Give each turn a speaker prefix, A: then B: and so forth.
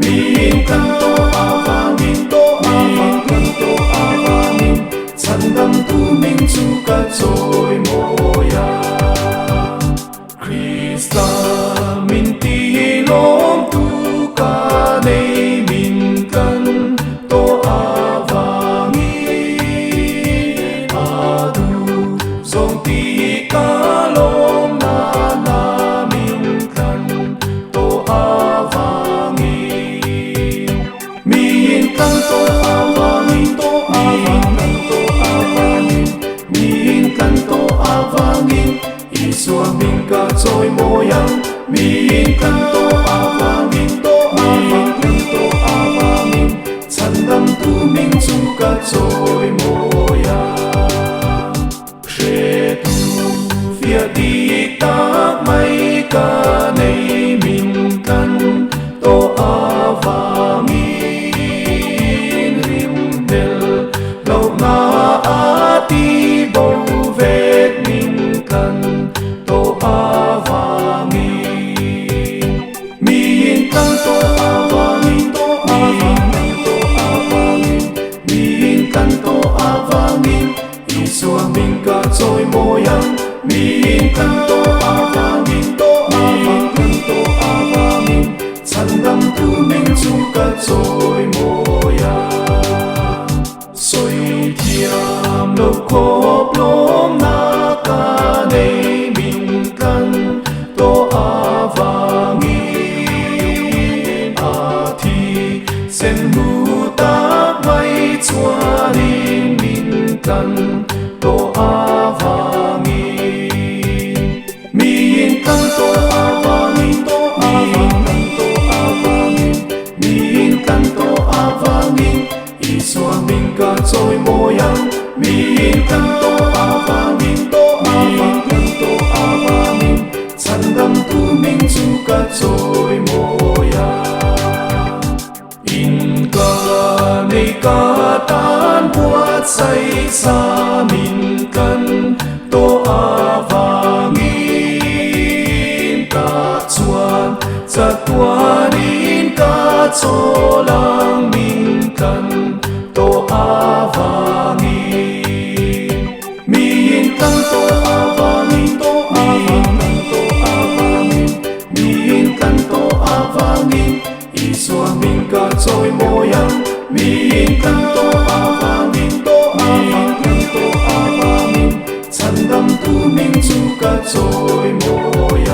A: Min kanto avangin to avang kanto avangin Sandam tu min suka joy moya Krista min tilom tu ka nei min kan to avangin adu song ti kalom na namin kan to avangin min kan to avangin to avang kan to avangin min kan to avangin Isua min ka joy moyang min kan to avangin to avang kan to avangin Sandam tu min suka joy moyang Shetu fia ti tak mai ka nei min kan to avangin rim del lau na ati bo vet min kan to avangin min kan to avangin to avang kan to avangin min kan to avangin Isua min ka joy moyang min kan to avangin to avang kan to avangin Sandam tu min suka joy moyang Soi thiam lo khop lom na ka nei min kan to avangin a thi sen hu tak mai chuanin min kan to avangin min kan to avangin to avang kan to avangin min kan to avangin Isua min ka joy moyang min kan to avangin to avang kan to avangin Sandam tu min suka joy moyang In ka nei ka tan buat say sa min kan to avangin ka chuan chatuanin ka cholang min kan to avangin min kan to avangin to avang kan to avangin min kan to avangin Isua min ka joy moyang min kan to avangin to avang kan to avangin Sandam tu min suka joy moyang